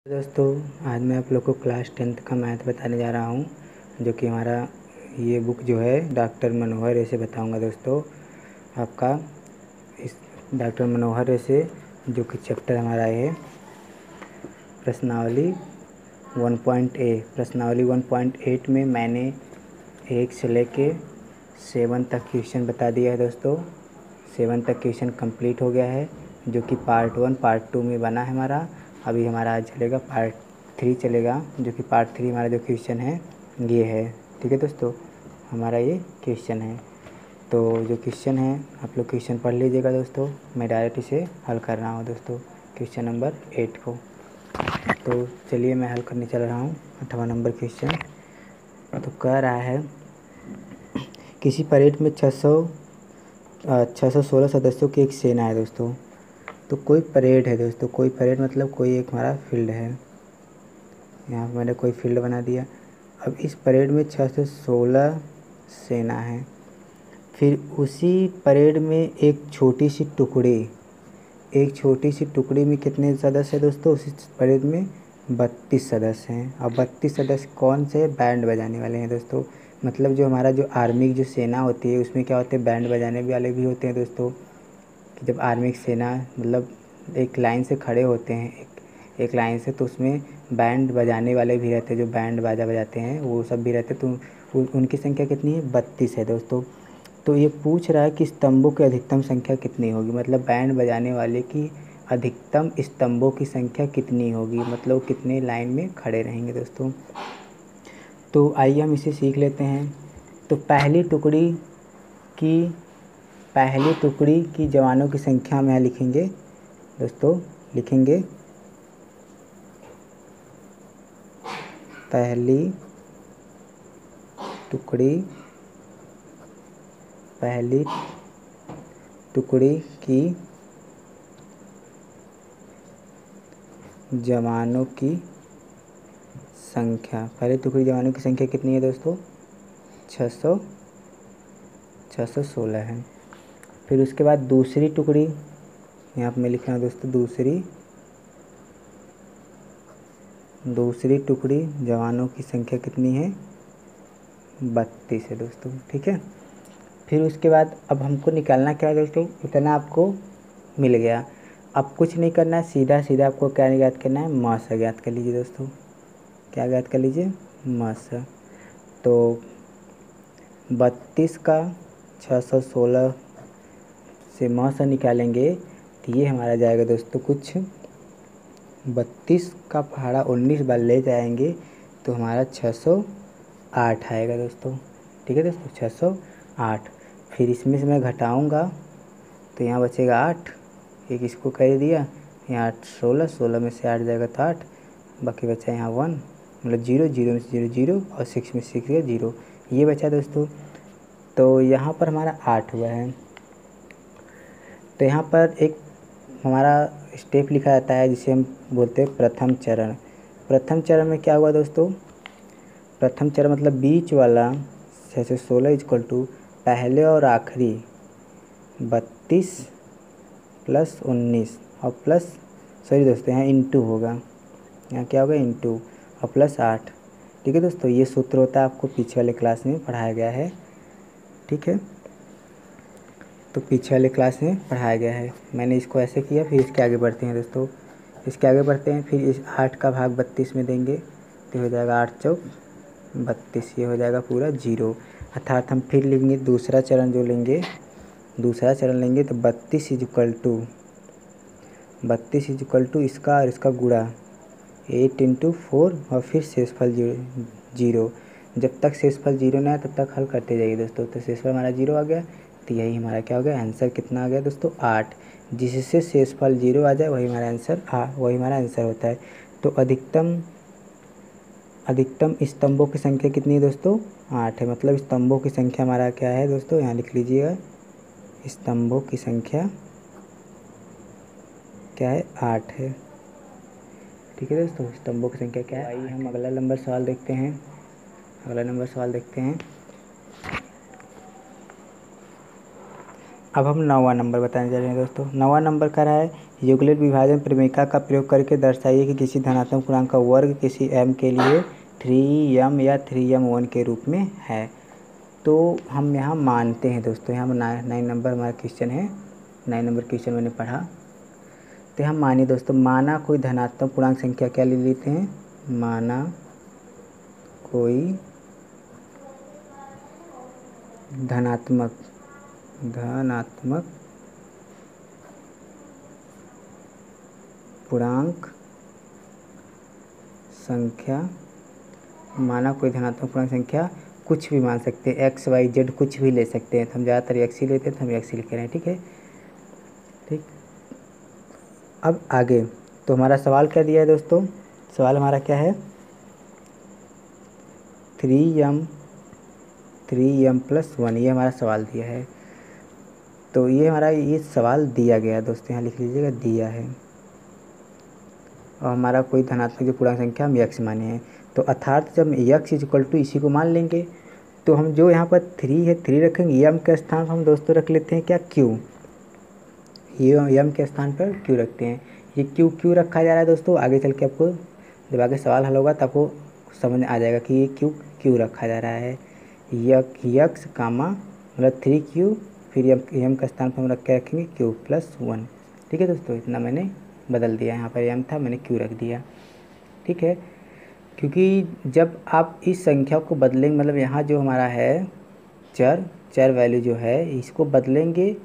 दोस्तों, आज मैं आप लोग को क्लास 10th का मैथ बताने जा रहा हूँ, जो कि हमारा ये बुक जो है डॉक्टर मनोहर ऐसे बताऊँगा। दोस्तों, आपका इस डॉक्टर मनोहर ऐसे जो कि चैप्टर हमारा है प्रश्नावली 1.8 में मैंने 1 से लेके 7 तक क्वेश्चन बता दिया है। दोस्तों, 7 तक क्वेश्चन कंप्लीट हो गया है, जो कि पार्ट 1 पार्ट 2 में बना है हमारा। अभी हमारा आज चलेगा पार्ट 3 चलेगा, जो कि पार्ट 3 हमारा जो क्वेश्चन है ये है। ठीक है दोस्तों, हमारा ये क्वेश्चन है। तो जो क्वेश्चन है आप लोग क्वेश्चन पढ़ लीजिएगा। दोस्तों, मैं डायरेक्ट इसे हल कर रहा हूँ। दोस्तों, क्वेश्चन नंबर 8 को तो चलिए मैं हल करने चल रहा हूँ 8वां नंबर क्वेश्चन। तो कह रहा है किसी परेड में 616 सदस्यों की एक सेना है। दोस्तों, तो कोई परेड है। दोस्तों, कोई परेड मतलब कोई एक हमारा फील्ड है। यहाँ पर मैंने कोई फील्ड बना दिया। अब इस परेड में 616 सेना है। फिर उसी परेड में एक छोटी सी टुकड़ी में कितने सदस्य हैं। दोस्तों, उसी परेड में 32 सदस्य हैं। अब 32 सदस्य कौन से बैंड बजाने वाले हैं। दोस्तों, मतलब जो हमारा जो आर्मी की जो सेना होती है उसमें क्या होते हैं, बैंड बजाने वाले भी होते हैं। दोस्तों, कि जब आर्मी की सेना मतलब एक लाइन से खड़े होते हैं एक लाइन से, तो उसमें बैंड बजाने वाले भी रहते हैं, जो बैंड बाजा बजाते हैं वो सब भी रहते हैं। तो उनकी संख्या कितनी है, 32 है। दोस्तों, तो ये पूछ रहा है कि स्तंभों की अधिकतम संख्या कितनी होगी, मतलब बैंड बजाने वाले की अधिकतम स्तंभों की संख्या कितनी होगी, मतलब कितने लाइन में खड़े रहेंगे। दोस्तों, तो आइए हम इसे सीख लेते हैं। तो पहली टुकड़ी की जवानों की संख्या हम यहाँ लिखेंगे। दोस्तों, लिखेंगे पहली टुकड़ी की जवानों की संख्या, पहली टुकड़ी जवानों की संख्या कितनी है। दोस्तों, 616 है। फिर उसके बाद दूसरी टुकड़ी यहाँ पर मैं लिख रहा हूँ। दोस्तों, दूसरी टुकड़ी जवानों की संख्या कितनी है, 32 है। दोस्तों, ठीक है। फिर उसके बाद अब हमको निकालना क्या है। दोस्तों, इतना आपको मिल गया। अब कुछ नहीं करना है, सीधा सीधा आपको क्या ज्ञात करना है, मास ज्ञात कर लीजिए। दोस्तों, क्या ज्ञात कर लीजिए, मास। तो 32 का 616 से मास निकालेंगे तो ये हमारा जाएगा। दोस्तों, कुछ 32 का पहाड़ा 19 बार ले जाएंगे तो हमारा 608 आएगा। दोस्तों, ठीक है। दोस्तों, 608। फिर इसमें से मैं घटाऊँगा तो यहाँ बचेगा 8, एक इसको कर दिया, यहाँ 8 16 में से 8 जाएगा तो 8, बाकी बचा यहाँ 1 मतलब 0 0 में से 0 0 और 6 में से 6 0, ये बचा। दोस्तों, तो यहाँ पर हमारा 8 हुआ है। तो यहाँ पर एक हमारा स्टेप लिखा जाता है जिसे हम बोलते हैं प्रथम चरण। प्रथम चरण में क्या हुआ। दोस्तों, प्रथम चरण मतलब बीच वाला 616 इक्वल टू पहले और आखिरी 32 प्लस 19 और प्लस दोस्तों यहाँ इंटू होगा, यहाँ क्या होगा, इंटू और प्लस 8। ठीक है दोस्तों, ये सूत्र होता है, आपको पीछे वाले क्लास में पढ़ाया गया है। ठीक है, तो पीछे वाले क्लास में पढ़ाया गया है, मैंने इसको ऐसे किया। फिर इसके आगे बढ़ते हैं। दोस्तों, इसके आगे बढ़ते हैं। फिर इस 8 का भाग 32 में देंगे तो हो जाएगा 8 चौक 32, ये हो जाएगा पूरा 0। अर्थात हम फिर लेंगे दूसरा चरण लेंगे तो 32 इक्वल टू इसका और इसका गुणा 8 × 4 और फिर शेषफल 0। जब तक शेषफल 0 ना आए तब तक हल करते जाइए। दोस्तों, तो शेषफल हमारा 0 आ गया, तो यही हमारा क्या हो गया, आंसर कितना आ गया। दोस्तों, 8। जिससे शेषफल 0 आ जाए वही हमारा आंसर होता है। तो अधिकतम स्तंभों की संख्या कितनी है। दोस्तों, 8 है। मतलब स्तंभों की संख्या हमारा क्या है। दोस्तों, यहाँ लिख लीजिएगा, स्तंभों की संख्या क्या है, 8 है। ठीक है दोस्तों, स्तंभों की संख्या क्या है। आइए हम अगला नंबर सवाल देखते हैं। अब हम 9वां नंबर बताने जा रहे हैं दोस्तों। 9वां नंबर कह रहा है यूक्लिड विभाजन प्रमेयिका का प्रयोग करके दर्शाइए कि किसी धनात्मक पूर्णांक का वर्ग किसी m के लिए 3m या 3m1 के रूप में है। तो हम यहाँ मानते हैं दोस्तों, यहाँ 9 नंबर हमारा क्वेश्चन है, 9 नंबर क्वेश्चन मैंने पढ़ा। तो हम मानिए दोस्तों, माना कोई धनात्मक पूर्णांक संख्या क्या ले लेते हैं, माना कोई धनात्मक पूर्णांक संख्या, माना कोई धनात्मक पूर्णांक संख्या कुछ भी मान सकते हैं, x y z कुछ भी ले सकते हैं। तो हम ज़्यादातर x ही लेते हैं, तो हम x ही लिख रहे हैं। ठीक है, ठीक। अब आगे तो हमारा सवाल क्या दिया है दोस्तों, सवाल हमारा क्या है 3m + 1, ये हमारा सवाल दिया है। तो ये हमारा ये सवाल दिया गया है दोस्तों, यहाँ लिख लीजिएगा दिया है। और हमारा कोई धनात्मक जो पूर्णांक संख्या हम x माने हैं। तो अर्थात जब x = इसी को मान लेंगे, तो हम जो यहाँ पर 3 है 3 रखेंगे, m के स्थान पर हम दोस्तों रख लेते हैं क्या q, ये m के स्थान पर q रखते हैं। ये क्यों रखा जा रहा है दोस्तों, आगे चल के आपको जब आगे सवाल हल होगा तो आपको समझ आ जाएगा कि ये क्यों रखा जा रहा है। x कामा मतलब 3q, फिर m का स्थान पर हम रखेंगे q + 1। ठीक है दोस्तों, इतना मैंने बदल दिया, यहाँ पर m था मैंने q रख दिया। ठीक है, क्योंकि जब आप इस संख्या को बदलेंगे, मतलब यहाँ जो हमारा है चर वैल्यू जो है इसको बदलेंगे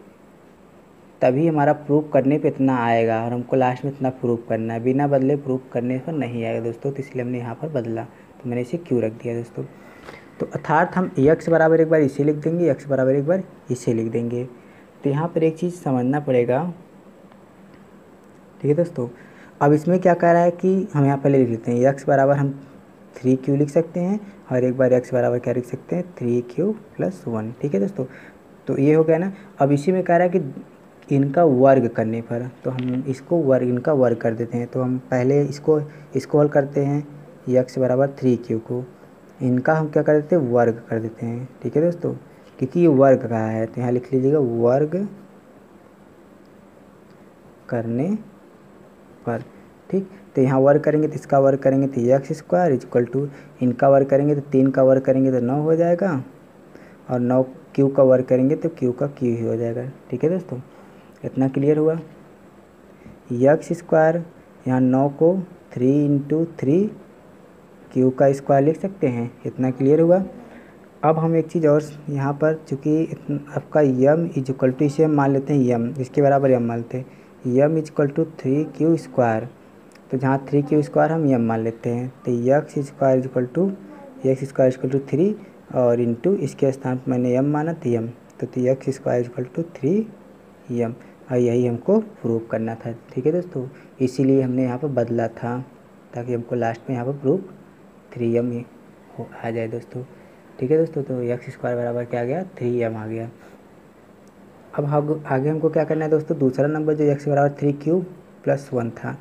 तभी हमारा प्रूफ करने पे इतना आएगा, और हमको लास्ट में इतना प्रूफ करना है, बिना बदले प्रूफ करने पर नहीं आएगा दोस्तों। तो इसलिए हमने यहाँ पर बदला, तो मैंने इसे क्यों रख दिया दोस्तों। तो अर्थात हम x बराबर एक बार इसे लिख देंगे, x बराबर एक बार इसे लिख देंगे। तो यहाँ पर एक चीज़ समझना पड़ेगा। ठीक है दोस्तों, अब इसमें क्या कह रहा है कि हम यहाँ पहले लिख लेते हैं x बराबर हम 3q लिख सकते हैं, और एक बार x बराबर क्या लिख सकते हैं 3q + 1। ठीक है दोस्तों, तो ये हो गया ना। अब इसी में कह रहा है कि इनका वर्ग करने पर, तो हम इसको इनका वर्ग कर देते हैं। तो हम पहले इसको हल करते हैं, x बराबर 3q को, इनका हम क्या कर देते हैं वर्ग कर देते हैं। ठीक है दोस्तों, क्योंकि ये वर्ग का है तो यहाँ लिख लीजिएगा वर्ग करने पर। ठीक, तो यहाँ वर्ग करेंगे तो इसका वर्ग करेंगे तो x² = इनका वर्ग करेंगे तो 3 का वर्ग करेंगे तो 9 हो जाएगा, और 9 q का वर्ग करेंगे तो q का q ही हो जाएगा। ठीक है दोस्तों, इतना क्लियर हुआ। x², यहाँ 9 को 3 × 3 q का स्क्वायर लिख सकते हैं, इतना क्लियर हुआ। अब हम एक चीज़ और यहाँ पर, चूँकि आपका m इसे हम मान लेते हैं m, इसके बराबर m मानते हैं, m = 3q²। तो जहाँ 3q² हम m मान लेते हैं, तो x² 3, और इंटू इसके स्थान पर मैंने m माना तो m, तो x² 3m, और यही हमको प्रूव करना था। ठीक है दोस्तों, इसीलिए हमने यहाँ पर बदला था, ताकि हमको लास्ट में यहाँ पर प्रूफ 3m ही आ जाए दोस्तों। ठीक है दोस्तों, तो x² बराबर क्या आ गया 3m आ गया। अब आगे हमको क्या करना है दोस्तों, दूसरा नंबर जो x बराबर 3q + 1 था,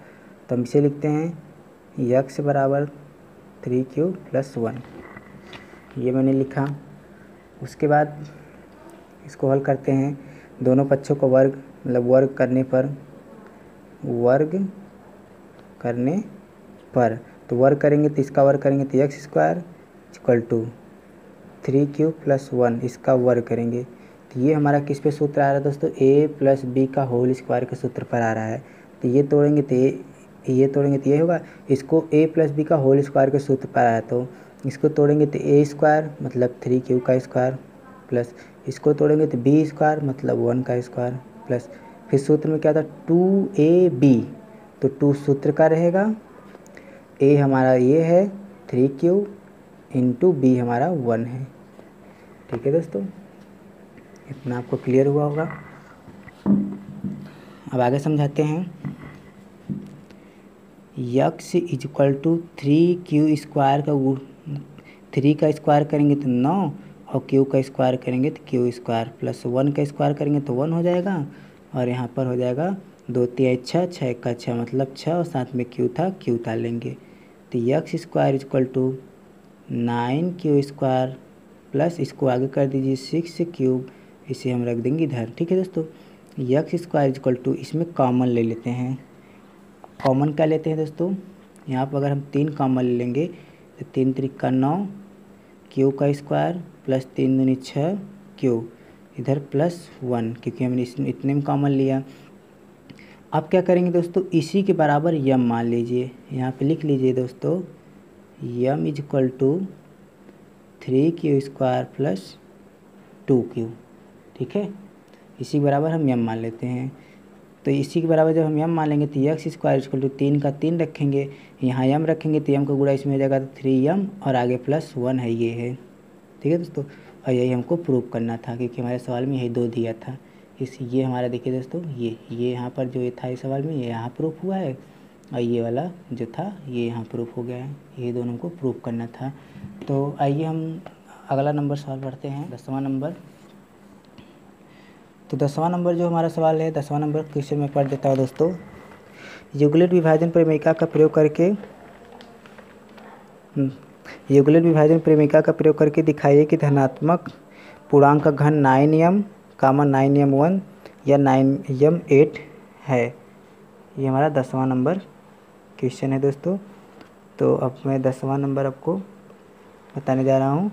तो हम इसे लिखते हैं x बराबर 3q + 1, ये मैंने लिखा। उसके बाद इसको हल करते हैं, दोनों पक्षों को वर्ग मतलब वर्ग करने पर, तो वर्ग करेंगे तो इसका वर्ग करेंगे तो x² = 3q + 1, इसका वर्ग करेंगे तो ये हमारा किस पे सूत्र आ रहा है दोस्तों, a + b का होल स्क्वायर के सूत्र पर आ रहा है। तो ये तोड़ेंगे तो ये होगा, इसको a + b का होल स्क्वायर के सूत्र पर आया है, तो इसको तोड़ेंगे तो a² मतलब 3q का स्क्वायर, प्लस इसको तोड़ेंगे तो b² मतलब 1 का स्क्वायर, प्लस फिर सूत्र में क्या था 2ab, तो 2 सूत्र का रहेगा, a हमारा ये है 3q × b हमारा 1 है। ठीक है दोस्तों, इतना आपको क्लियर हुआ होगा। अब आगे समझाते हैं। x = 3q² का 3 का स्क्वायर करेंगे तो 9, और q का स्क्वायर करेंगे तो q² + 1 का स्क्वायर करेंगे तो 1 हो जाएगा, और यहाँ पर हो जाएगा 2 × 3 = 6, 6 का 6 मतलब 6, और साथ में q था, q डालेंगे तो x² = 9q² प्लस इसको आगे कर दीजिए 6 क्यूब इसे हम रख देंगे इधर। ठीक है दोस्तों, यक्स स्क्वायर इक्वल टू, इसमें कॉमन ले लेते हैं। कॉमन क्या लेते हैं दोस्तों, यहाँ पर अगर हम 3 कॉमन ले लेंगे तो 3 त्रिका 9, क्यू का स्क्वायर प्लस 3 दूनी 6 क्यू, इधर +1, क्योंकि हमने इसमें इतने में कॉमन लिया। अब क्या करेंगे दोस्तों, इसी के बराबर यम मान लीजिए, यहाँ पे लिख लीजिए दोस्तों, M is equal to 3 Q square plus 2 Q. ठीक है, इसी के बराबर हम यम मान लेते हैं। तो इसी के बराबर जब हम यम मान लेंगे तो यक्स स्क्वायर इक्वल टू 3 का 3 रखेंगे, यहाँ यम रखेंगे तो यम का गुणा इसमें हो जाएगा, तो 3m और आगे +1 है, ये है। ठीक है दोस्तों, और यही हमको प्रूव करना था, क्योंकि हमारे सवाल में यही 2 दिया था। ये हमारा देखिए दोस्तों, ये यहाँ पर जो ये था इस सवाल में, ये यहाँ प्रूफ हुआ है, और ये वाला जो था ये यहाँ प्रूफ हो गया है। ये दोनों को प्रूफ करना था। तो आइए हम अगला नंबर सवाल पढ़ते हैं, 10वां नंबर। तो 10वां नंबर जो हमारा सवाल है, 10वां नंबर क्वेश्चन में पढ़ देता हूँ दोस्तों। युगलित विभाजन प्रेमिका का प्रयोग करके दिखाइए कि धनात्मक पूर्णांक का घन 9m, 9m1 या 9m8 है। ये हमारा 10वां नंबर क्वेश्चन है दोस्तों। तो अब मैं 10वां नंबर आपको बताने जा रहा हूँ।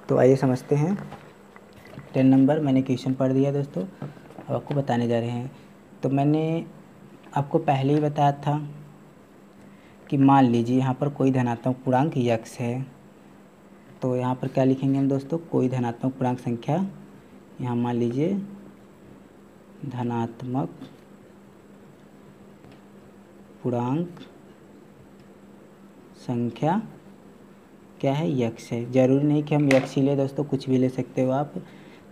तो आइए समझते हैं। 10 नंबर मैंने क्वेश्चन पढ़ दिया दोस्तों, अब आपको बताने जा रहे हैं। तो मैंने आपको पहले ही बताया था कि मान लीजिए यहाँ पर कोई धनात्मक पूर्णांक यक्स है। तो यहाँ पर क्या लिखेंगे हम दोस्तों, कोई धनात्मक पूर्णांक संख्या, यहाँ मान लीजिए धनात्मक पूर्णांक संख्या क्या है, यक्स है। ज़रूरी नहीं कि हम यक्स ही ले दोस्तों, कुछ भी ले सकते हो आप।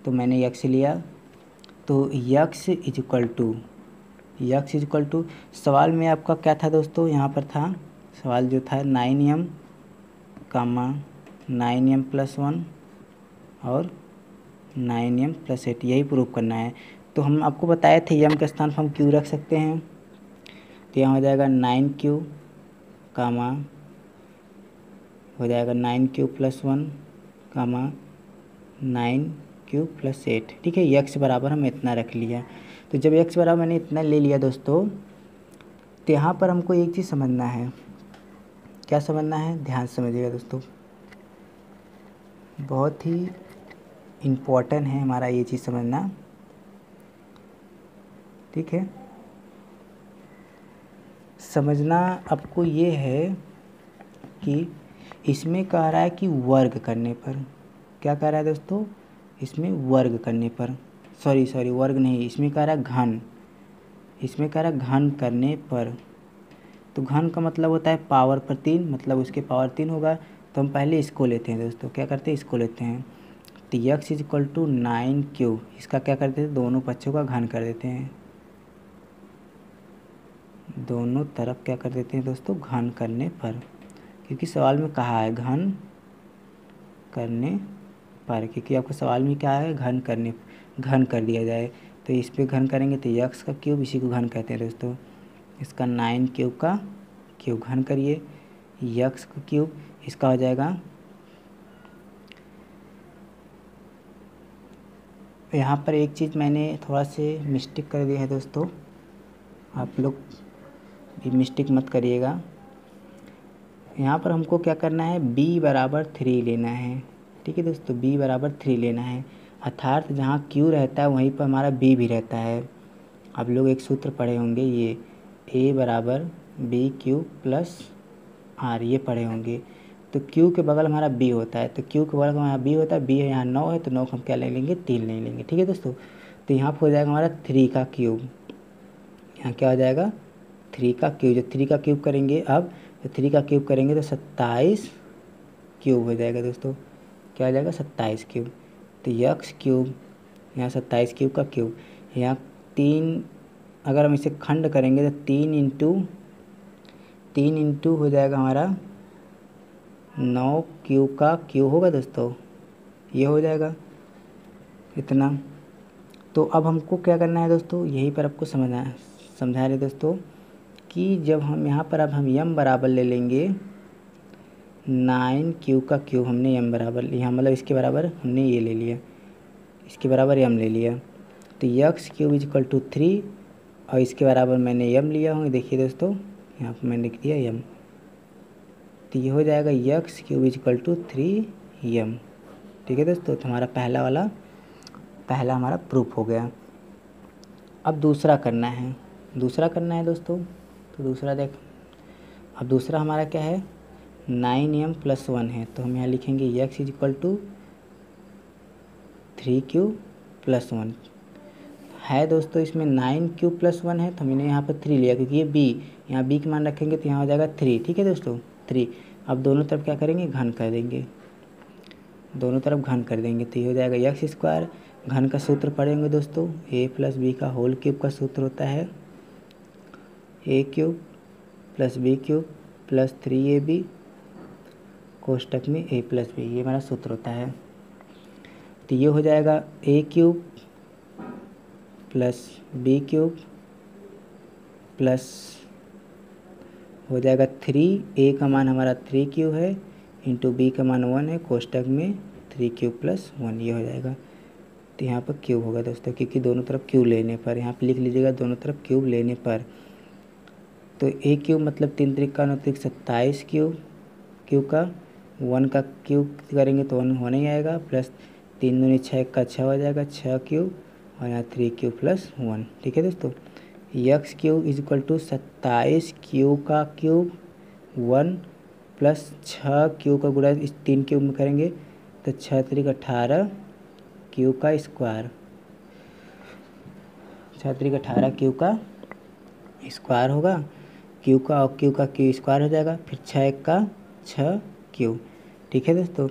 तो मैंने यक्स लिया। तो यक्स इज इक्वल टू सवाल में आपका क्या था दोस्तों, यहाँ पर था सवाल जो था 9m, 9m+1 और 9m+8, यही प्रूव करना है। तो हम आपको बताए थे यम के स्थान पर हम क्यू रख सकते हैं। तो यहाँ हो जाएगा 9q, हो जाएगा 9q+1, 9q+8। ठीक है, यक्स बराबर हम इतना रख लिया। तो जब यक्स बराबर मैंने इतना ले लिया दोस्तों, तो यहाँ पर हमको एक चीज़ समझना है। क्या समझना है, ध्यान से समझिएगा दोस्तों, बहुत ही इम्पोर्टेंट है हमारा ये चीज़ समझना। ठीक है, समझना आपको ये है कि इसमें कह रहा है कि वर्ग करने पर, क्या कह रहा है दोस्तों, इसमें वर्ग करने पर, सॉरी वर्ग नहीं, इसमें कह रहा है घन, इसमें कह रहा है घन करने पर। तो घन का मतलब होता है पावर पर 3, मतलब उसके पावर 3 होगा। तो हम पहले इसको लेते हैं दोस्तों, क्या करते हैं, इसको लेते हैं। तो x is equal to 9q, इसका क्या करते हैं, दोनों पक्षों का घन कर देते हैं, दोनों तरफ क्या कर देते हैं दोस्तों, घन करने पर, क्योंकि सवाल में कहा है घन करने पर, क्योंकि आपको सवाल में क्या है, घन कर दिया जाए। तो इस पर घन करेंगे तो यक्स का क्यूब, इसी को घन कहते हैं दोस्तों। इसका 9q का क्यूब घन करिए, यक्स का क्यूब, इसका हो जाएगा, यहाँ पर एक चीज़ मैंने थोड़ा से मिस्टेक कर दिया है दोस्तों, आप लोग भी मिस्टेक मत करिएगा। यहाँ पर हमको क्या करना है, b बराबर 3 लेना है। ठीक है दोस्तों, b बराबर 3 लेना है, अर्थात जहाँ q रहता है वहीं पर हमारा b भी रहता है। आप लोग एक सूत्र पढ़े होंगे, ये a बराबर BQ+R, ये पढ़े होंगे। तो q के बगल हमारा b होता है, तो q के बगल हमारा b होता है, b है यहाँ 9 है, तो 9 को हम क्या ले लेंगे, 3 ले लेंगे। ठीक है दोस्तों, तो यहाँ पर हो जाएगा हमारा 3 का क्यूब, यहाँ क्या हो जाएगा, 3 का क्यूब। जब 3 का क्यूब करेंगे, अब तो 3 का क्यूब करेंगे तो 27 क्यूब हो जाएगा दोस्तों, क्या हो जाएगा, 27 क्यूब। तो यक्स क्यूब, यहाँ 27 क्यूब का क्यूब, यहाँ 3, अगर हम इसे खंड करेंगे तो 3 इंटू हो जाएगा हमारा 9 क्यूब का क्यूब होगा दोस्तों, ये हो जाएगा इतना। तो अब हमको क्या करना है दोस्तों, यहीं पर आपको समझा रहे दोस्तों कि जब हम यहाँ पर अब हम यम बराबर ले लेंगे 9q का क्यूब, हमने यम बराबर, यहाँ मतलब इसके बराबर हमने ये ले लिया, इसके बराबर m ले लिया, तो x क्यूब इजकल टू 3 और इसके बराबर मैंने m लिया हूँ। देखिए दोस्तों यहाँ पर मैंने लिख दिया m, तो ये हो जाएगा x cube is equal to 3m। ठीक है दोस्तों, तो हमारा पहला हमारा प्रूफ हो गया। अब दूसरा करना है दोस्तों, तो दूसरा देख, अब दूसरा हमारा क्या है 9m + 1 है, तो हम यहाँ लिखेंगे x इजकल टू 3q + 1 है दोस्तों। इसमें 9q + 1 है, तो हमने यहाँ पर 3 लिया क्योंकि ये b, यहाँ b का मान रखेंगे तो यहाँ हो जाएगा 3। ठीक है दोस्तों 3। अब दोनों तरफ क्या करेंगे, घन कर देंगे, दोनों तरफ घन कर देंगे, तो ये हो जाएगा x²। घन का सूत्र पढ़ेंगे दोस्तों, a + b का होल क्यूब का सूत्र होता है a³ + b³ + 3ab कोष्टक में a + b, ये हमारा सूत्र होता है। तो ये हो जाएगा a³ + b³ प्लस हो जाएगा 3, a का मान हमारा 3q है इंटू b का मान 1 है, कोष्टक में 3q + 1 ये हो जाएगा। तो यहाँ पर क्यूब होगा दोस्तों, क्योंकि दोनों तरफ क्यूब लेने पर, यहाँ पे लिख लीजिएगा दोनों तरफ क्यूब लेने पर। तो a³ मतलब 3 त्रिक 27 क्यूब का 1 का क्यूब करेंगे तो 1 होने ही आएगा, प्लस 3 दूनी 6 का 6 हो जाएगा 6 क्यूब, और यहाँ 3q + 1। ठीक है दोस्तों, x³ इजकल टू 27 क्यूब का क्यूब 1 प्लस 6 क्यूब का गुणा इस 3 क्यूब में करेंगे तो 6 त्रिक 18 क्यूब का स्क्वायर, 6 त्रिक 18 क्यूब का स्क्वायर होगा, क्यूब का और क्यूब का क्यूब स्क्वायर हो जाएगा, फिर 6 1 का 6 क्यूब। ठीक है दोस्तों,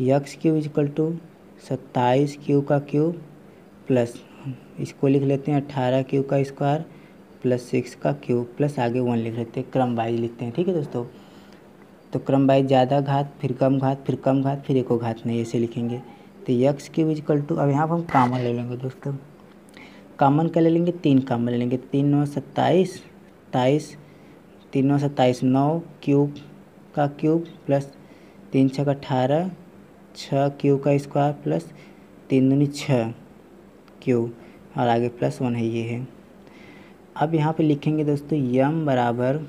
x³ इजकल टू 27 क्यूब का क्यूब प्लस, इसको लिख लेते हैं 18 क्यूब का स्क्वायर प्लस 6 का क्यूब प्लस आगे 1 लिख लेते हैं, क्रम वाइज लिखते हैं। ठीक है दोस्तों, तो क्रम वाइज ज़्यादा घात फिर कम घात फिर कम घात फिर एको घात नहीं, ऐसे लिखेंगे। तो x³ इजकल टू, अब यहाँ पर हम कॉमन ले लेंगे दोस्तों, कॉमन क्या ले लेंगे, 3 कॉमन ले लेंगे, 3 9 27 27, 3 9 27 9 क्यूब का क्यूब प्लस 3 6 18 6 क्यूब का स्क्वायर प्लस 3 दूनी 6 क्यूब और आगे प्लस 1 है, ये है। अब यहाँ पे लिखेंगे दोस्तों m बराबर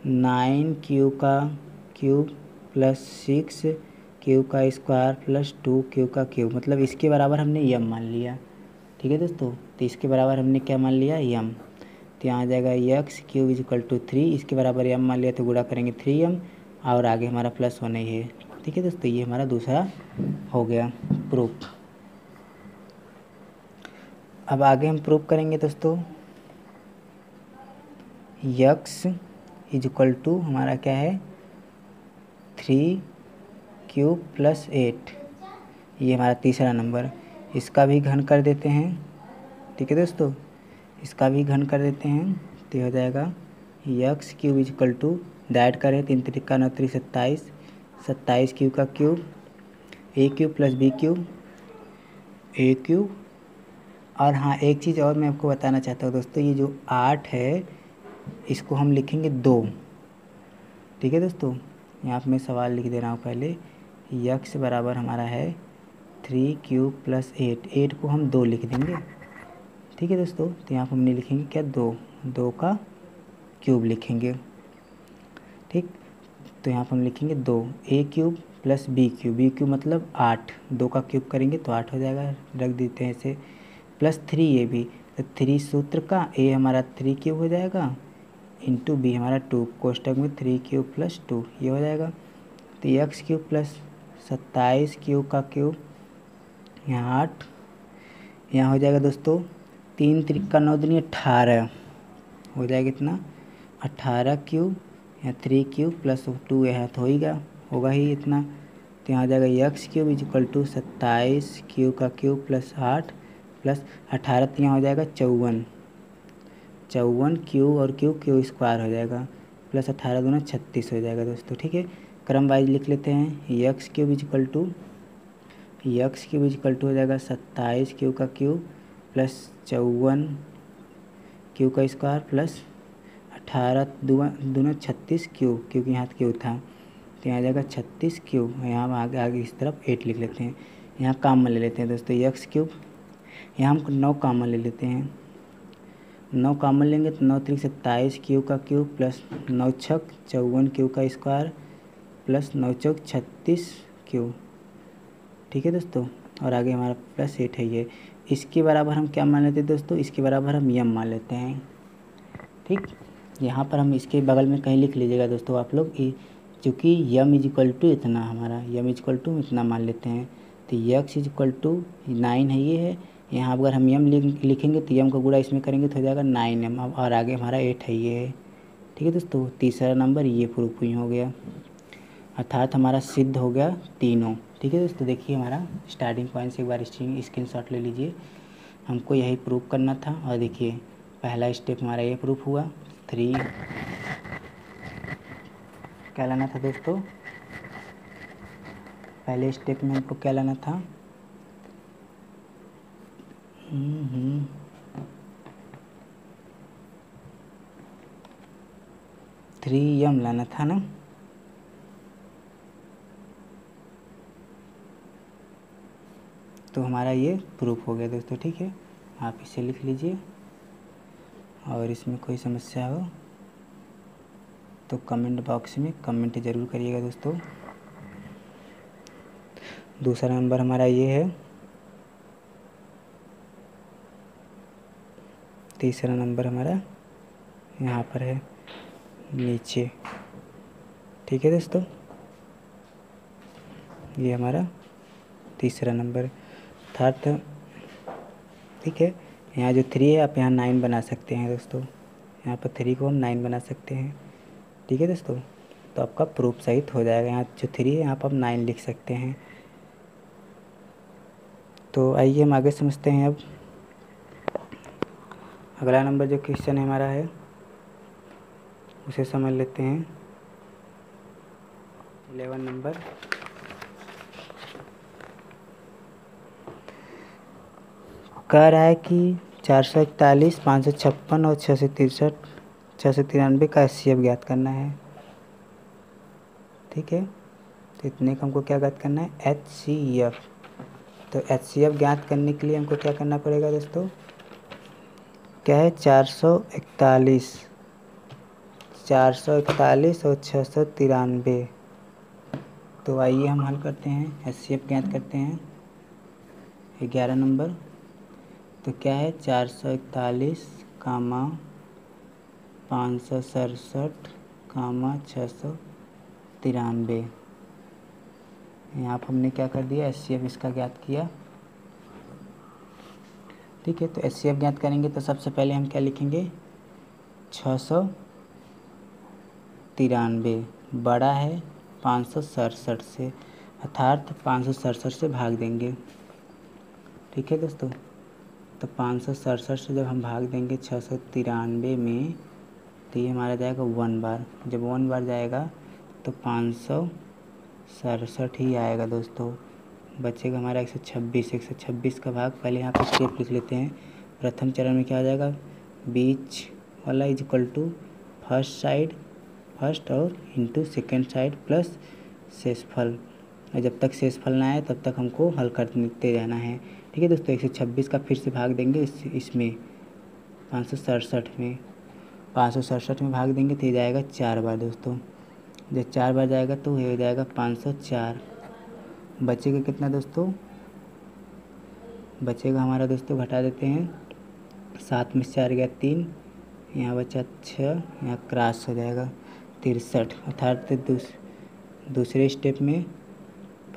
9 क्यूब का क्यूब प्लस 6 क्यूब का स्क्वायर प्लस 2 क्यूब का क्यूब, मतलब इसके बराबर हमने m मान लिया। ठीक है दोस्तों, तो इसके बराबर हमने क्या मान लिया, m। तो यहाँ आ जाएगा x³ इजकल टू 3, इसके बराबर m मान लिया तो गुणा करेंगे 3m और आगे हमारा प्लस 1 ही है। ठीक है दोस्तों, ये हमारा दूसरा हो गया प्रूफ। अब आगे हम प्रूफ करेंगे दोस्तों, x इजकल टू हमारा क्या है 3³ + 8, ये हमारा तीसरा नंबर, इसका भी घन कर देते हैं। ठीक है दोस्तों, इसका भी घन कर देते हैं, तो ये हो जाएगा x³ इजकल टू, डाइट करें 3 त्रिक 9 त्रिक 27 27 क्यूब का क्यूब a³ + b³ a³। और हाँ, एक चीज़ और मैं आपको बताना चाहता हूँ दोस्तों, ये जो 8 है इसको हम लिखेंगे 2। ठीक है दोस्तों, यहाँ पे मैं सवाल लिख दे रहा हूँ पहले, x बराबर हमारा है 3³ + 8, 8 को हम 2 लिख देंगे। ठीक है दोस्तों, तो यहाँ पर हमने लिखेंगे क्या 2 का क्यूब लिखेंगे। ठीक, तो यहाँ पर हम लिखेंगे 2 a³ + b³ b³ मतलब 8, 2 का क्यूब करेंगे तो 8 हो जाएगा, रख देते हैं ऐसे, प्लस 3ab, तो 3 सूत्र का a हमारा 3³ हो जाएगा इंटू b हमारा 2, कोष्टक में 3³ + 2 ये हो जाएगा। तो x³ + 27 क्यूब का क्यूब यहाँ 8, यहाँ हो जाएगा दोस्तों 3 त्रिक 9 दूनी 18 हो जाएगा इतना 18 क्यूब, यहाँ 3³ + 2 यहाँ तो होगा ही इतना। तो यहाँ हो जाएगा x³ इजकल टू 27 क्यूब का क्यूब प्लस 8 प्लस 18, तो यहाँ हो जाएगा 54 क्यूब और क्यूब स्क्वायर हो जाएगा प्लस 18 दूना 36 हो जाएगा दोस्तों। ठीक है, क्रम वाइज लिख लेते हैं, x³ इजकल टू हो जाएगा 27 क्यूब का क्यूब प्लस 54 क्यूब का स्क्वायर प्लस 18 दूना 36 क्यूब, क्योंकि यहाँ क्यूब था, तो यहाँ आ जाएगा 36 क्यूब, यहाँ आगे इस तरफ 8 लिख लेते हैं, यहाँ कॉमन ले लेते हैं दोस्तों एक्स क्यूब, यहाँ हम 9 कॉमन ले लेते हैं। 9 कॉमन लेंगे तो 9 3 27 क्यू का क्यूब प्लस 9 छक 54 क्यू का स्क्वायर प्लस 9 चौक 36 क्यू। ठीक है दोस्तों, और आगे हमारा प्लस 8 है ये। इसके बराबर हम क्या मान लेते हैं दोस्तों, इसके बराबर हम यम मान लेते हैं। ठीक, यहाँ पर हम इसके बगल में कहीं लिख लीजिएगा दोस्तों आप लोग, चूँकि यम इज इक्वल टू इतना, हमारा यम इज इक्वल टू इतना मान लेते हैं। तो यक्स इज इक्वल टू 9 है ये है, यहाँ अगर हम यम लिखेंगे तो यम का गुणा इसमें करेंगे तो हो जाएगा 9m, और आगे हमारा 8 है ये है। ठीक है दोस्तों, तीसरा नंबर ये प्रूफ ही हो गया, अर्थात हमारा सिद्ध हो गया तीनों। ठीक है दोस्तों, देखिए हमारा स्टार्टिंग पॉइंट से एक बार स्क्रीनशॉट ले लीजिए, हमको यही प्रूफ करना था। और देखिए पहला स्टेप हमारा ये प्रूफ हुआ। 3 क्या लाना था दोस्तों, पहले स्टेप में हमको क्या लाना था, 3m लाना था ना। तो हमारा ये प्रूफ हो गया दोस्तों। ठीक है, आप इसे लिख लीजिए, और इसमें कोई समस्या हो तो कमेंट बॉक्स में कमेंट ज़रूर करिएगा दोस्तों। दूसरा नंबर हमारा ये है, तीसरा नंबर हमारा यहाँ पर है नीचे। ठीक है दोस्तों, ये हमारा तीसरा नंबर था। ठीक है, यहाँ जो 3 है आप यहाँ 9 बना सकते हैं दोस्तों, यहाँ पर 3 को हम 9 बना सकते हैं। ठीक है दोस्तों, तो आपका प्रूफ सही हो जाएगा। यहाँ जो 3 है यहाँ पर आप 9 लिख सकते हैं। तो आइए हम आगे समझते हैं। अब अगला नंबर जो क्वेश्चन है हमारा है उसे समझ लेते हैं। 11 नंबर, कह रहा है कि 441, 556 और 663, 693 का HCF ज्ञात करना है। ठीक है, तो इतने का हमको क्या ज्ञात करना है, HCF। तो HCF ज्ञात करने के लिए हमको क्या करना पड़ेगा दोस्तों, क्या है, 441 और 693। तो आइए हम हल करते हैं, HCF ज्ञात करते हैं। 11 नंबर, तो क्या है, 441 कामा 567 कामा 693। यहाँ पर हमने क्या कर दिया, HCF इसका ज्ञात किया। ठीक है, तो HCF ज्ञात करेंगे तो सबसे पहले हम क्या लिखेंगे, 693 बड़ा है 567 से, अर्थात 567 से भाग देंगे। ठीक है दोस्तों, तो 567 से जब हम भाग देंगे 693 में, तो ये हमारा जाएगा 1 बार। जब 1 बार जाएगा तो 567 ही आएगा दोस्तों। बचेगा हमारा 126। 126 का भाग, पहले यहाँ पे स्टेप लिख लेते हैं। प्रथम चरण में क्या हो जाएगा, बीच वाला is equal to first side, first और इंटू सेकेंड साइड प्लस शेषफल। और जब तक शेषफल ना आए तब तक हमको हल करते जाना है। ठीक है दोस्तों, 126 का फिर से भाग देंगे इसमें 567 में, 567 में भाग देंगे तो ये जाएगा 4 बार दोस्तों। जब 4 बार जाएगा तो ये हो जाएगा 504। बचेगा कितना दोस्तों, बचेगा हमारा दोस्तों, घटा देते हैं, 7 में 4 गया 3, यहाँ बचा 6, यहाँ क्रॉस हो जाएगा 63। अर्थात दूसरे स्टेप में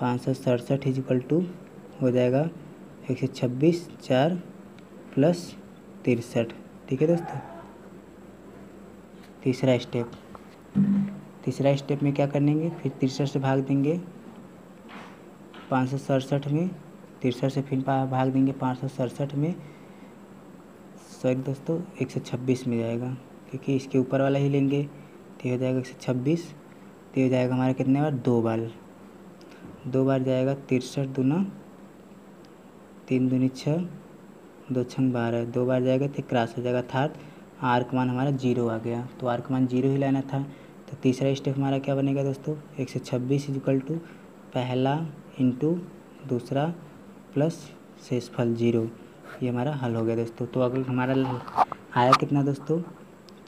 567 इज इक्वल टू हो जाएगा 126 4 प्लस 63। ठीक है दोस्तों, तीसरा स्टेप में क्या करेंगे, फिर 63 से भाग देंगे 567 में, 63 से फिर भाग देंगे 567 में, सॉरी दोस्तों 126 में जाएगा, क्योंकि इसके ऊपर वाला ही लेंगे तो हो जाएगा 126। तो हो जाएगा हमारा कितने बार, 2 बार जाएगा 63 दूना 3 दूनी 6, 2 छंग 12, 2 बार जाएगा तो क्रॉस हो जाएगा, अर्थात आर्क मान हमारा 0 आ गया। तो आर्क मान 0 ही लाना था। तो तीसरा स्टेप हमारा क्या बनेगा दोस्तों, 126 इज इक्वल टू पहला इंटू दूसरा प्लस शेषफल 0, ये हमारा हल हो गया दोस्तों। तो अगर हमारा आया कितना दोस्तों,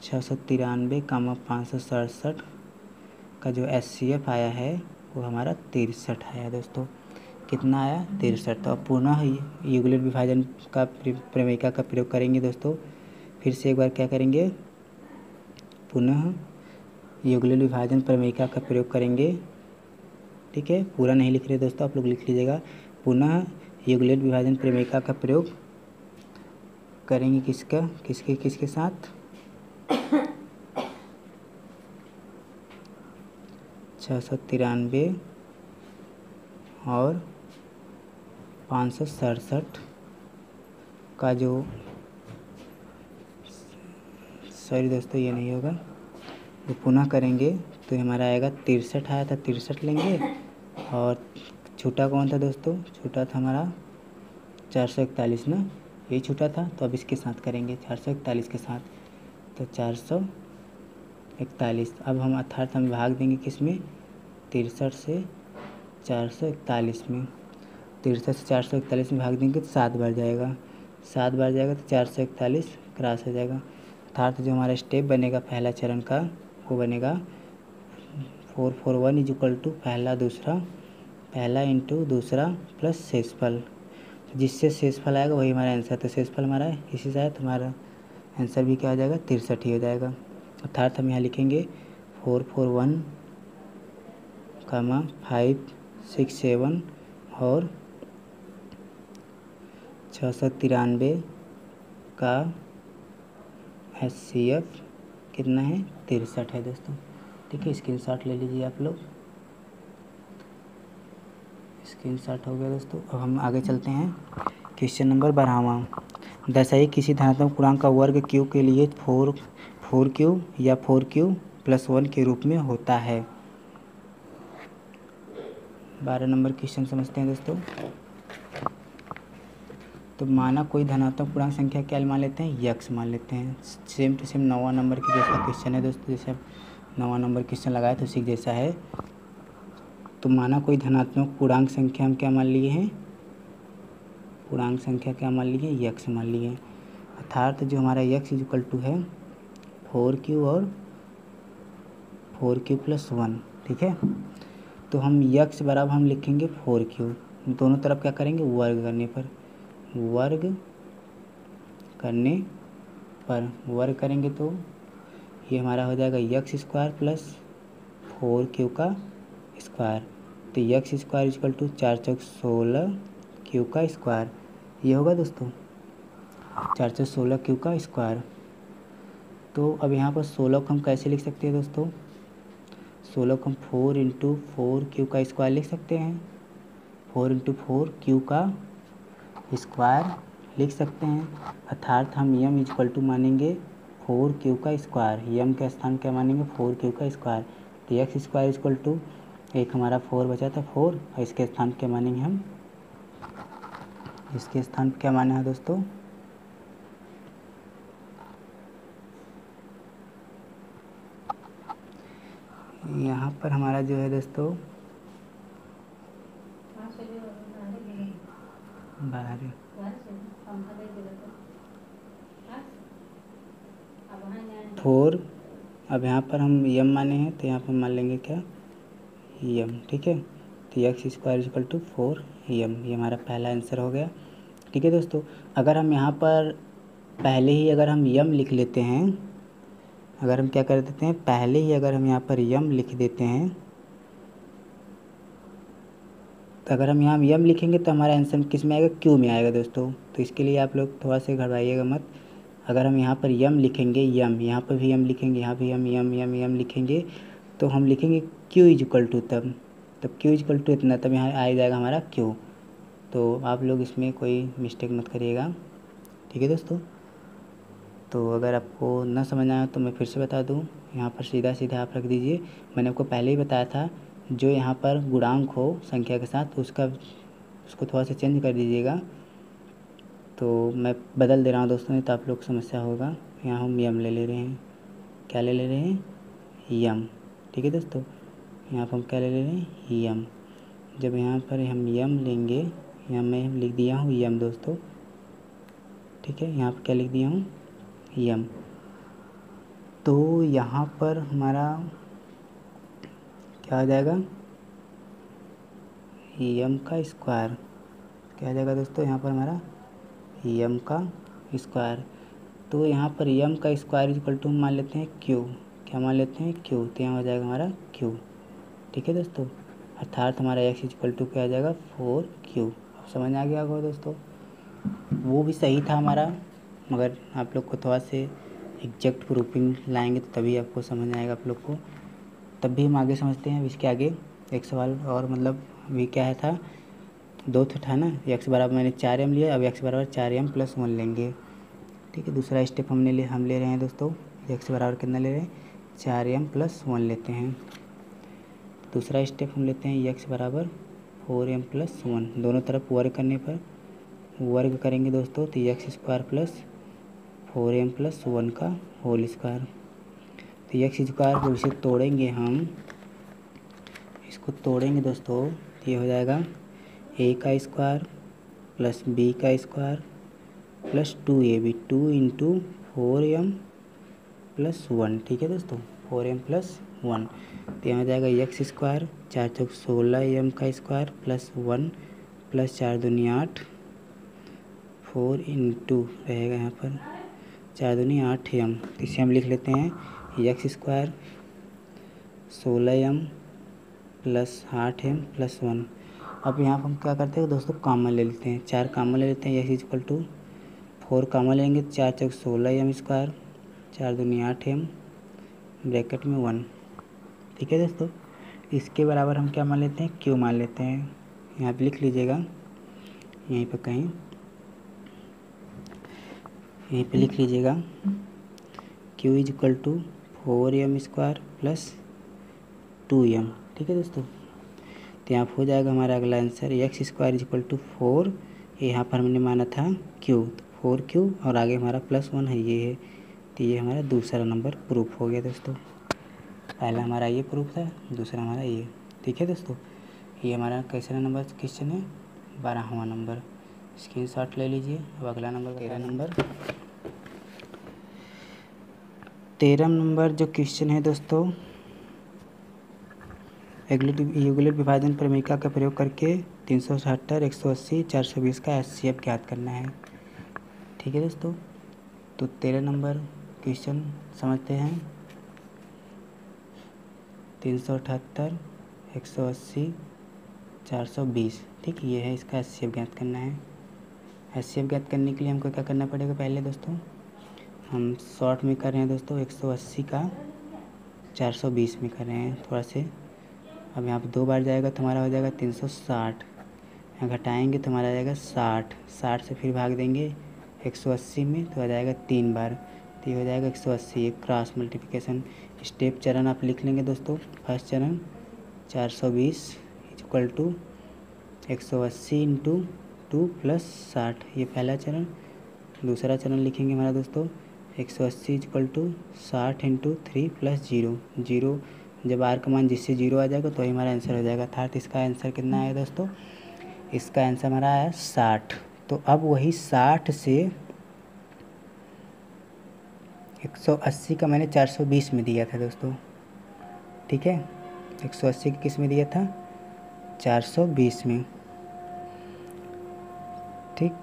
693, 567 का जो HCF आया है वो हमारा 63 आया दोस्तों। कितना आया, 63। तो अब पुनः युगलित विभाजन का प्रमेयिका का प्रयोग करेंगे दोस्तों। फिर से एक बार क्या करेंगे, पुनः युगलित विभाजन प्रमेयिका का प्रयोग करेंगे। ठीक है, पूरा नहीं लिख रहे दोस्तों, आप लोग लिख लीजिएगा। पुनः युगलित विभाजन प्रमेयिका का प्रयोग करेंगे किसके साथ, 693 और 567 का जो, सॉरी दोस्तों ये नहीं होगा, तो पुनः करेंगे तो हमारा आएगा 63 आया था, 63 लेंगे। और छूटा कौन था दोस्तों, छूटा था हमारा 441 ना, यही छूटा था। तो अब इसके साथ करेंगे 441 के साथ, तो 441। अब हम अर्थात हम भाग देंगे किस में, 63 से 441 में। 63 से 441 में भाग देंगे तो 7 बार जाएगा, 7 बार जाएगा तो 441 क्रॉस हो जाएगा। अर्थात जो हमारा स्टेप बनेगा पहला चरण का वो बनेगा 441 = पहला इंटू दूसरा प्लस शेषफल, जिससे शेषफल आएगा वही हमारा आंसर। तो शेषफल हमारा इसी से आया तो हमारा आंसर भी क्या हो जाएगा, 63 ही हो जाएगा। अर्थात हम यहाँ लिखेंगे 441, 567 और 693 का HCF कितना है, 63 है दोस्तों। ठीक है, स्क्रीनशॉट ले लीजिए आप लोग, स्क्रीनशॉट हो गया दोस्तों। अब हम आगे चलते हैं। क्वेश्चन नंबर 12वां, दर्शाइए किसी धनात्मक पूर्णांक का वर्ग क्यू के लिए 4Q या 4Q+1 के रूप में होता है। 12 नंबर क्वेश्चन समझते हैं दोस्तों। तो माना कोई धनात्मक पूर्णांक संख्या क्या मान लेते हैं, यक्स मान लेते हैं। सेम टू सेम 9वां नंबर के जैसा क्वेश्चन है दोस्तों, जैसे 9वां नंबर क्वेश्चन लगाया तो उसी जैसा है। तो माना कोई धनात्मक पूर्णांक संख्या हम क्या मान लिए हैं, पूर्णांक संख्या क्या मान लिए, यक्स मान लिए। अर्थात जो हमारा यक्स = है 4Q और 4Q+1। ठीक है, तो हम यक्स बराबर हम लिखेंगे 4Q, दोनों तरफ क्या करेंगे, वर्ग वर्ग करेंगे तो ये हमारा हो जाएगा x² + 4Q का स्क्वायर। तो x² = 4 चौक 16 Q का स्क्वायर, ये होगा दोस्तों 4 चौक 16 Q का स्क्वायर। तो अब यहाँ पर 16 को हम कैसे लिख सकते हैं दोस्तों, 16 को हम 4 × 4Q का स्क्वायर लिख सकते हैं, 4 × 4Q का स्क्वायर लिख सकते हैं। अर्थात हम m = मानेंगे 4Q का स्क्वायर, m का स्थान क्या मानेंगे, 4Q का स्क्वायर। तो x² = एक हमारा 4 बचा था 4, और इसके स्थान क्या मानेंगे हम, इसके स्थान क्या माने हैं दोस्तों, यहाँ पर हमारा जो है दोस्तों 4। अब यहाँ पर हम m माने हैं तो यहाँ पर मान लेंगे क्या, m। ठीक है, तो x² = 4m, ये हमारा पहला आंसर हो गया। ठीक है दोस्तों, अगर हम यहाँ पर पहले ही अगर हम m लिख लेते हैं, अगर हम क्या कर देते हैं, पहले ही अगर हम यहाँ पर m लिख देते हैं, तो अगर हम यहाँ m लिखेंगे तो हमारा आंसर किस में आएगा, q में आएगा दोस्तों। तो इसके लिए आप लोग थोड़ा सा घबराइएगा मत। अगर हम यहाँ पर m लिखेंगे, यहाँ पर भी m लिखेंगे, यहाँ भी m लिखेंगे, तो हम लिखेंगे q = तब q = इतना, तब यहाँ आ जाएगा हमारा q। तो आप लोग इसमें कोई मिस्टेक मत करिएगा। ठीक है दोस्तों, तो अगर आपको ना समझ आया तो मैं फिर से बता दूं, यहाँ पर सीधा सीधा आप रख दीजिए। मैंने आपको पहले ही बताया था, जो यहाँ पर गुणांक हो संख्या के साथ उसको थोड़ा सा चेंज कर दीजिएगा। तो मैं बदल दे रहा हूँ दोस्तों, नहीं तो आप लोग समस्या होगा। यहाँ हम यम ले रहे हैं, क्या ले रहे हैं, यम। ठीक है दोस्तों, यहाँ पर हम क्या ले रहे हैं, यम। जब यहाँ पर हम यम लेंगे, यहाँ मैं लिख दिया हूँ यम दोस्तों, ठीक है। यहाँ पर क्या लिख दिया हूँ, यम। तो यहाँ पर हमारा क्या आ जाएगा, यम का स्क्वायर। क्या आ जाएगा दोस्तों, यहाँ पर हमारा यम का स्क्वायर। तो यहाँ पर यम का स्क्वायर इक्वल टू मान लेते हैं क्यू। क्या मान लेते हैं, क्यू। तो यहाँ हो जाएगा हमारा क्यू, ठीक है दोस्तों। अर्थात हमारा एक्स इक्वल टू क्या आ जाएगा, 4Q। अब समझ आ गया होगा दोस्तों। वो भी सही था हमारा, मगर आप लोग को थोड़ा से एग्जैक्ट प्रूफिंग लाएंगे तो तभी आपको समझ आएगा आप लोग को। तब भी हम आगे समझते हैं। इसके आगे एक सवाल और, मतलब भी क्या है था, दो था ना, एक्स बराबर मैंने 4m लिया, अब एक्स बराबर 4m+1 लेंगे, ठीक है। दूसरा स्टेप हम ले रहे हैं दोस्तों, एक्स बराबर कितना ले रहे हैं, 4m+1 लेते हैं। दूसरा स्टेप हम लेते हैं एक्स बराबर 4m+1। दोनों तरफ वर्ग करने पर वर्ग करेंगे दोस्तों, तो x² प्लस 4m+1 का होल स्क्वायर। तो एक्स स्क्वायर को इसे तोड़ेंगे हम, इसको तोड़ेंगे दोस्तों, तो ये हो जाएगा a का स्क्वायर प्लस b का square plus 2ab, 2 into 4m+1, ठीक है दोस्तों, 4m+1। तो यहाँ हो जाएगा एक्स स्क्वायर 4 चौक 16m का स्क्वायर प्लस 1 प्लस 4 दूनी 8, 4 इंटू रहेगा यहाँ पर 4 दूनी 8m। इसे हम लिख लेते हैं x square 16m plus 8m+1। अब यहाँ पर हम क्या करते हैं दोस्तों, कॉमन ले लेते हैं, 4 कॉमन ले लेते हैं। एक्स इक्वल टू 4 कॉमन लेंगे, 4 चौक 16m स्क्वायर, 4 दूनी 8m, ब्रैकेट में 1, ठीक है दोस्तों। इसके बराबर हम क्या मान लेते हैं, क्यू मान लेते हैं। यहाँ पे लिख लीजिएगा, यहीं पर कहीं यहीं पे लिख लीजिएगा, Q is equal to 4m² plus 2m, ठीक है दोस्तों। तो यहाँ हो जाएगा हमारा अगला answer x square is equal to 4, यहाँ पर हमने माना था क्यू, तो 4Q और आगे हमारा +1 है, ये है। तो ये हमारा दूसरा नंबर प्रूफ हो गया दोस्तों। पहला हमारा ये प्रूफ था, दूसरा हमारा ये, ठीक है दोस्तों। ये हमारा कैसा नंबर क्वेश्चन है, 12वां नंबर। स्क्रीनशॉट ले लीजिए। अब अगला नंबर 13 नंबर जो क्वेश्चन है दोस्तों, युगलित विभाजन प्रमेयिका का प्रयोग करके 377, 180, 420 का HCF ज्ञात करना है, ठीक है दोस्तों। तो 13 नंबर क्वेश्चन समझते हैं। 378, 180, 420, ठीक, ये है, इसका HCF ज्ञात करना है। HCF ज्ञात करने के लिए हमको क्या करना पड़ेगा, पहले दोस्तों हम शॉर्ट में कर रहे हैं दोस्तों, 180 का 420 में कर रहे हैं थोड़ा से। अब यहाँ पे 2 बार जाएगा तो हमारा हो जाएगा 360, यहाँ घटाएंगे तो हमारा आ जाएगा 60, 60 से फिर भाग देंगे 180 में तो आ जाएगा 3 बार, तो ये हो जाएगा 180। एक क्रॉस मल्टीप्लिकेशन स्टेप चरण आप लिख लेंगे दोस्तों। फर्स्ट चरण 420 इक्वल टू 180 इंटू 2 प्लस 60, ये पहला चरण। दूसरा चरण लिखेंगे हमारा दोस्तों 180 इक्वल टू 60 इंटू 3 प्लस 0, 0 जब आर का मान जिससे 0 आ जाएगा तो वही हमारा आंसर हो जाएगा। अर्थात इसका आंसर कितना आया दोस्तों, इसका आंसर हमारा आया 60। तो अब वही 60 से 180 का मैंने 420 में दिया था दोस्तों, ठीक है। 180 का किस में दिया था, 420 में, ठीक।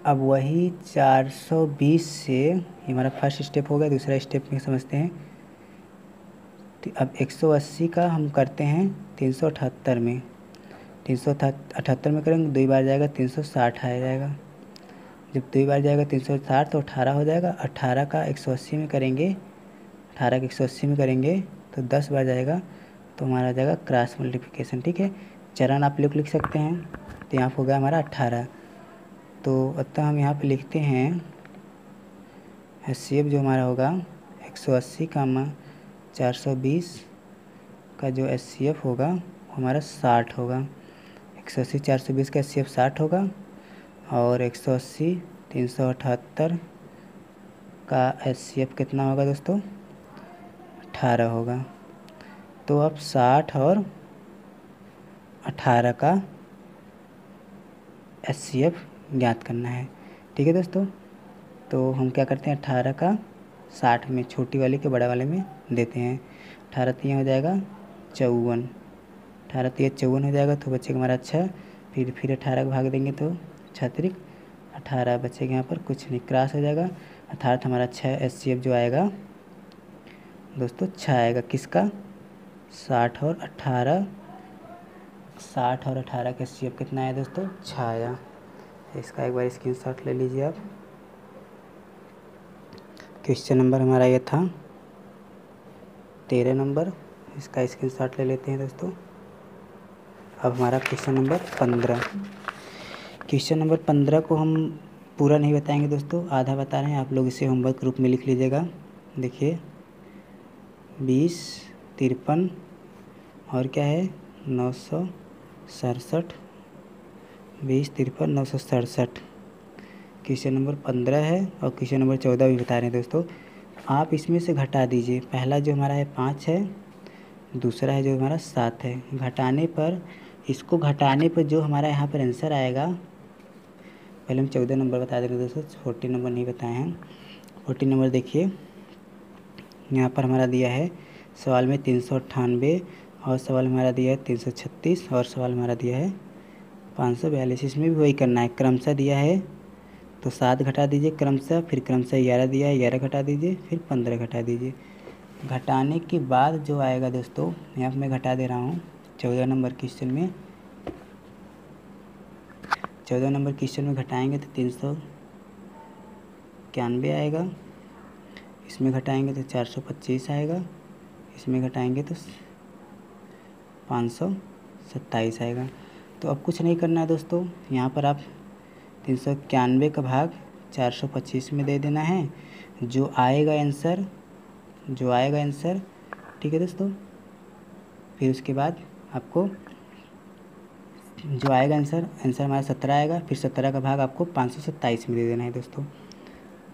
अब वही 420 से, ये हमारा फर्स्ट स्टेप हो गया। दूसरा स्टेप में समझते हैं। तो अब 180 का हम करते हैं 378 में, 378 में करेंगे, 2 बार जाएगा 360 आ जाएगा। जब 2 बार जाएगा 360 तो 18 हो जाएगा। 18 का 180 में करेंगे, 18 का 180 में करेंगे तो 10 बार जाएगा, तो हमारा आ जाएगा क्रॉस मल्टीप्लिकेशन, ठीक है। चरण आप लोग लिख सकते हैं। तो यहाँ हो गया हमारा 18। तो अतः हम यहाँ पे लिखते हैं HCF जो हमारा होगा 180 का 420 का जो HCF होगा वो हमारा 60 होगा। 180 420 का HCF 60 होगा और 180 378 का HCF कितना होगा दोस्तों, 18 होगा। तो अब 60 और 18 का HCF ज्ञात करना है। ठीक है दोस्तों, तो हम क्या करते हैं 18 का 60 में छोटी वाले के बड़ा वाले में देते हैं। 18 तिया हो जाएगा 54, 18 तिया 54 हो जाएगा तो बचेगा हमारा अच्छा। फिर 18 का भाग देंगे तो 36, 18 बचेगा यहाँ पर कुछ नहीं, क्रॉस हो जाएगा। अर्थात हमारा 6 HCF जो आएगा दोस्तों 6 आएगा किसका, 60 और 18, 60 और 18 का HCF कितना आया दोस्तों 6 आया। इसका एक बार स्क्रीनशॉट ले लीजिए आप। क्वेश्चन नंबर हमारा ये था 13 नंबर, इसका स्क्रीनशॉट ले लेते हैं दोस्तों। अब हमारा क्वेश्चन नंबर 15, क्वेश्चन नंबर 15 को हम पूरा नहीं बताएंगे दोस्तों, आधा बता रहे हैं, आप लोग इसे होमवर्क ग्रुप में लिख लीजिएगा। देखिए 20, 53 और क्या है 967, 20, 53, 967 क्वेश्चन नंबर 15 है। और क्वेश्चन नंबर 14 भी बता रहे हैं दोस्तों। आप इसमें से घटा दीजिए, पहला जो हमारा है 5 है, दूसरा है जो हमारा 7 है। घटाने पर, इसको घटाने पर जो हमारा यहाँ पर आंसर आएगा, पहले हम 14 नंबर बता दे रहे हैं दोस्तों, 14 नंबर नहीं बताए हैं। 14 नंबर देखिए यहाँ पर हमारा दिया है सवाल में 398, और सवाल हमारा दिया है 336, और सवाल हमारा दिया है 542। इसमें भी वही करना है, क्रमशः दिया है तो 7 घटा दीजिए क्रमशः, फिर क्रमशः 11 दिया है 11 घटा दीजिए, फिर 15 घटा दीजिए। घटाने के बाद जो आएगा दोस्तों, यहाँ पर मैं घटा दे रहा हूँ 14 नंबर क्वेश्चन में। 14 नंबर क्वेश्चन में घटाएंगे तो 391 आएगा, इसमें घटाएंगे तो 425 आएगा, इसमें घटाएंगे तो 527 आएगा। तो अब कुछ नहीं करना है दोस्तों, यहाँ पर आप 391 का भाग 425 में दे देना है, जो आएगा आंसर, जो आएगा आंसर, ठीक है दोस्तों। फिर उसके बाद आपको जो आएगा आंसर हमारा 17 आएगा, फिर 17 का भाग आपको 527 में दे देना है दोस्तों।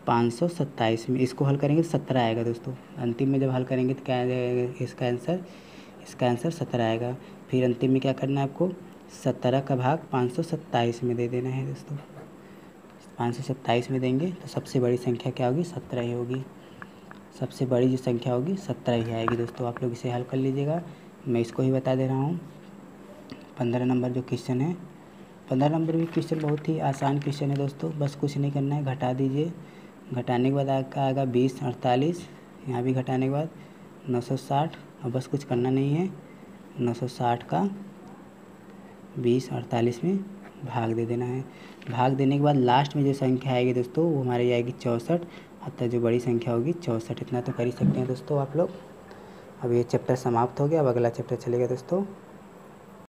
527 में इसको हल करेंगे तो 17 आएगा दोस्तों। अंतिम में जब हल करेंगे तो क्या आएगा इसका आंसर, इसका आंसर 17 आएगा। फिर अंतिम में क्या करना है आपको, 17 का भाग 527 में दे देना है दोस्तों। 527 में देंगे तो सबसे बड़ी संख्या क्या होगी, 17 ही होगी। सबसे बड़ी जो संख्या होगी 17 ही आएगी दोस्तों। आप लोग इसे हल कर लीजिएगा, मैं इसको ही बता दे रहा हूँ। 15 नंबर जो क्वेश्चन है, 15 नंबर भी क्वेश्चन बहुत ही आसान क्वेश्चन है दोस्तों, बस कुछ नहीं करना है, घटा दीजिए। घटाने के बाद आपका आएगा 20, 48, यहाँ भी घटाने के बाद 960, और बस कुछ करना नहीं है, 960 का 20, 48 में भाग दे देना है। भाग देने के बाद लास्ट में जो संख्या आएगी दोस्तों वो हमारी आएगी 64, अतः जो बड़ी संख्या होगी 64। इतना तो कर ही सकते हैं दोस्तों आप लोग। अब ये चैप्टर समाप्त हो गया, अब अगला चैप्टर चलेगा दोस्तों